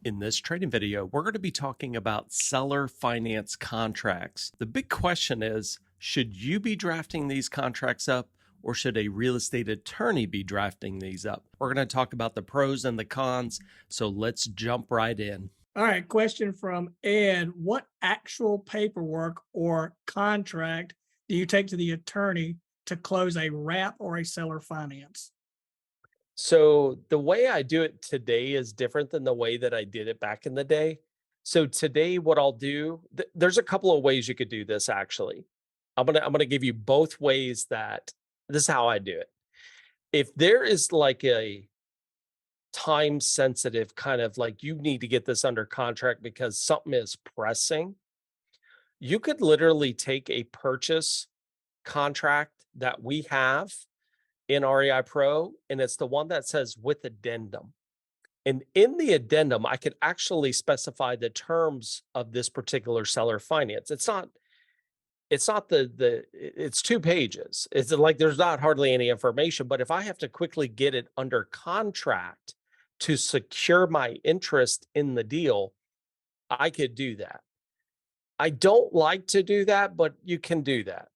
In this trading video, we're going to be talking about seller finance contracts. The big question is, should you be drafting these contracts up or should a real estate attorney be drafting these up? We're going to talk about the pros and the cons, so let's jump right in. All right, question from Ed. What actual paperwork or contract do you take to the attorney to close a wrap or a seller finance? So the way I do it today is different than the way that I did it back in the day. So today, what I'll do, there's a couple of ways you could do this actually. I'm gonna give you both ways that this is how I do it. If there is like a time sensitive kind of like you need to get this under contract because something is pressing, you could literally take a purchase contract that we have in REI Pro, and it's the one that says with addendum. And in the addendum, I could actually specify the terms of this particular seller finance. It's not it's 2 pages. It's like there's not hardly any information, but if I have to quickly get it under contract to secure my interest in the deal, I could do that. I don't like to do that, but you can do that.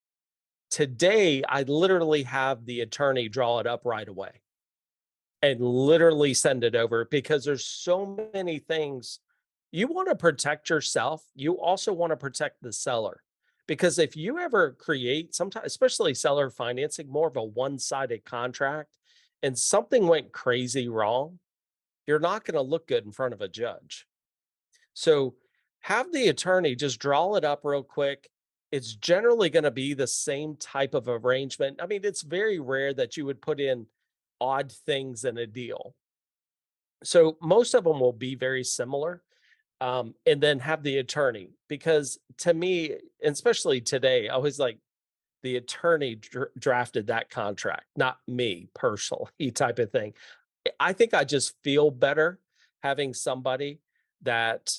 Today, I literally have the attorney draw it up right away and literally send it over because there's so many things. You want to protect yourself. You also want to protect the seller. Because if you ever create, sometimes, especially seller financing, more of a one-sided contract, and something went crazy wrong, you're not going to look good in front of a judge. So have the attorney just draw it up real quick. It's generally going to be the same type of arrangement. I mean, it's very rare that you would put in odd things in a deal. So most of them will be very similar. And then have the attorney, because to me, and especially today, I was like, the attorney drafted that contract, not me personally, type of thing. I think I just feel better having somebody that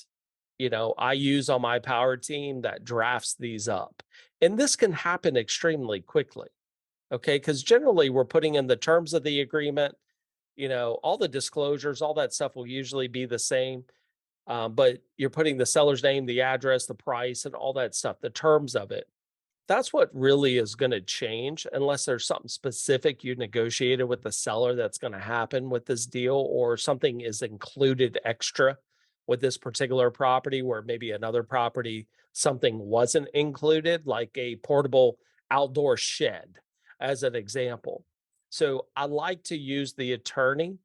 I use on my power team that drafts these up. And this can happen extremely quickly. Okay. Because generally we're putting in the terms of the agreement, all the disclosures, all that stuff will usually be the same. But you're putting the seller's name, the address, the price, and all that stuff, the terms of it. That's what really is going to change, unless there's something specific you negotiated with the seller that's going to happen with this deal, or something is included extra with this particular property where maybe another property, something wasn't included, like a portable outdoor shed, as an example. So I like to use the attorney.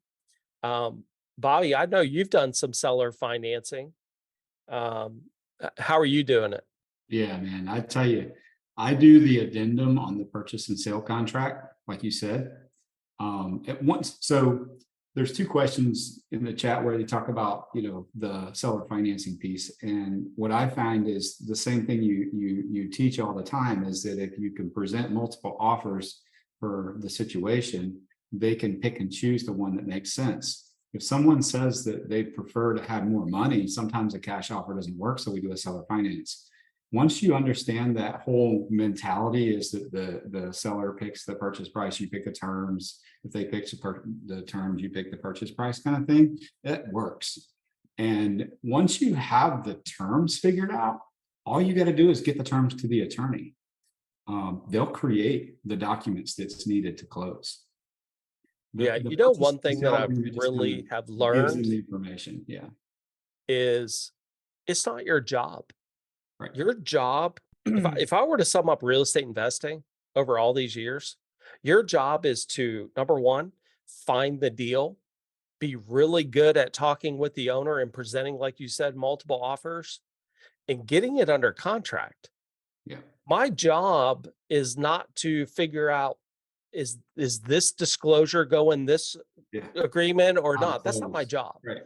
Bobby, I know you've done some seller financing. How are you doing it? Yeah, man. I tell you, I do the addendum on the purchase and sale contract, like you said. At once, so there's 2 questions in the chat where they talk about, the seller financing piece. And what I find is the same thing you teach all the time is that if you can present multiple offers for the situation, they can pick and choose the one that makes sense. If someone says that they prefer to have more money, sometimes a cash offer doesn't work, so we do a seller finance. Once you understand that whole mentality is that the seller picks the purchase price, you pick the terms. If they pick the terms, you pick the purchase price kind of thing, that works. And once you have the terms figured out, all you got to do is get the terms to the attorney. They'll create the documents that's needed to close. Yeah, one thing that I really have learned the information. Yeah. is it's not your job. Right. Your job, if I were to sum up real estate investing over all these years, your job is to, number one, find the deal, be really good at talking with the owner and presenting, like you said, multiple offers and getting it under contract. Yeah. My job is not to figure out, is this disclosure go in this agreement or not? That's not my job. Right.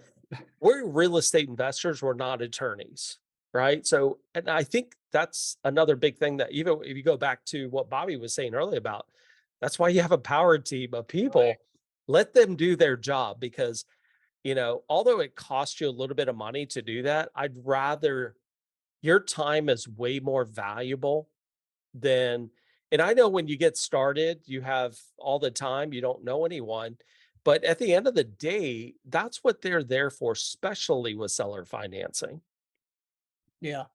We're real estate investors. We're not attorneys. Right. So, and I think that's another big thing that even if you go back to what Bobby was saying earlier about, that's why you have a power team of people. Right. Let them do their job because, although it costs you a little bit of money to do that, I'd rather your time is way more valuable than, and I know when you get started, you have all the time, you don't know anyone, But at the end of the day, that's what they're there for, especially with seller financing. Yeah.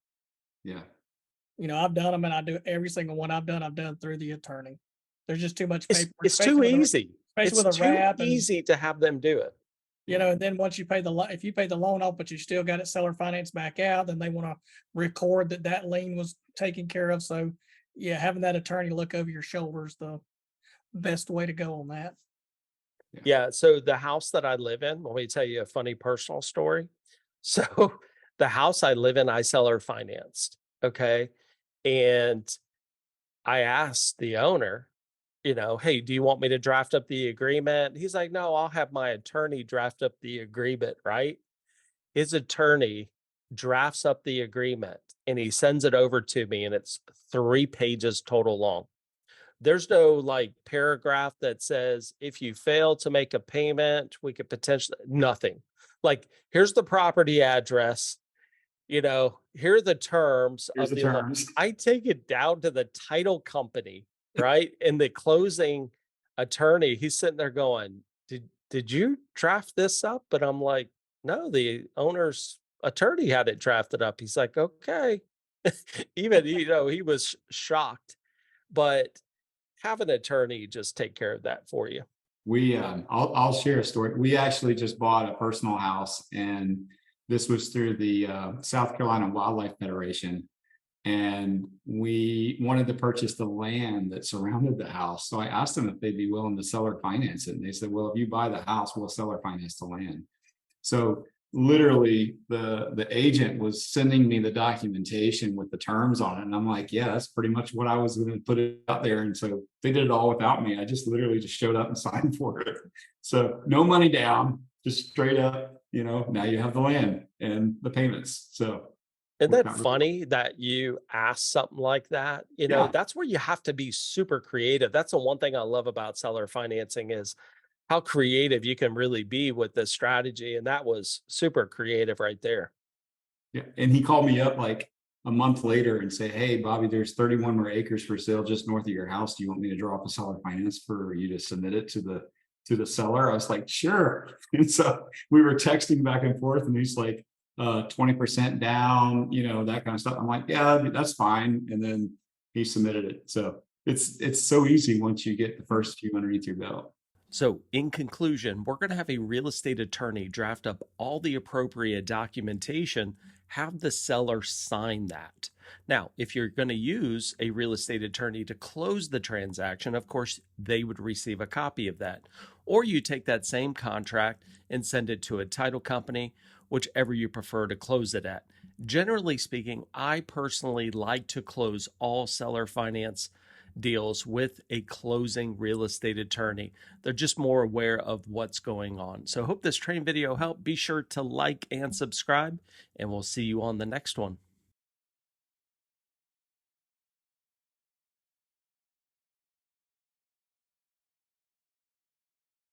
Yeah. I've done them, and I do every single one I've done through the attorney. There's just too much paperwork, It's too easy. especially It's with a too wrap and, easy to have them do it. and then once you pay if you pay the loan off, but you still got it seller finance back out, then they want to record that lien was taken care of. So yeah, having that attorney look over your shoulder is the best way to go on that. Yeah. So the house that I live in, let me tell you a funny personal story. So the house I live in, I seller financed. Okay. And I asked the owner, hey, do you want me to draft up the agreement? He's like, no, I'll have my attorney draft up the agreement, right? His attorney drafts up the agreement and he sends it over to me, and it's 3 pages total long. There's no like paragraph that says, if you fail to make a payment, we could potentially, nothing. Like, here's the property address, here are the terms Here's of the the loan. terms. I take it down to the title company, right? And the closing attorney, he's sitting there going, did you draft this up? But I'm like, no, the owner's attorney had it drafted up. He's like, okay. Even, he was shocked. But have an attorney just take care of that for you. I'll share a story. We actually just bought a personal house, and this was through the South Carolina Wildlife Federation. And we wanted to purchase the land that surrounded the house. So I asked them if they'd be willing to seller finance it. And they said, well, if you buy the house, we'll seller finance the land. So literally the agent was sending me the documentation with the terms on it. And I'm like, yeah, that's pretty much what I was going to put it out there. And so they did it all without me. I just literally just showed up and signed for it. So no money down, just straight up, now you have the land and the payments. So isn't that funny that you ask something like that? Yeah. That's where you have to be super creative. That's the one thing I love about seller financing is how creative you can really be with this strategy. And that was super creative right there. Yeah. And he called me up like a month later and say, hey, Bobby, there's 31 more acres for sale just north of your house. Do you want me to draw up a seller finance for you to submit it to the seller? I was like, sure. And so we were texting back and forth, and he's like, 20% down, that kind of stuff. I'm like, yeah, that's fine. And then he submitted it. So it's so easy once you get the first few underneath your belt. So, in conclusion, we're going to have a real estate attorney draft up all the appropriate documentation, have the seller sign that. Now, if you're going to use a real estate attorney to close the transaction, of course, they would receive a copy of that. Or you take that same contract and send it to a title company, whichever you prefer to close it at. Generally speaking, I personally like to close all seller finance deals with a closing real estate attorney. They're just more aware of what's going on. So I hope this training video helped. Be sure to like and subscribe, and we'll see you on the next one.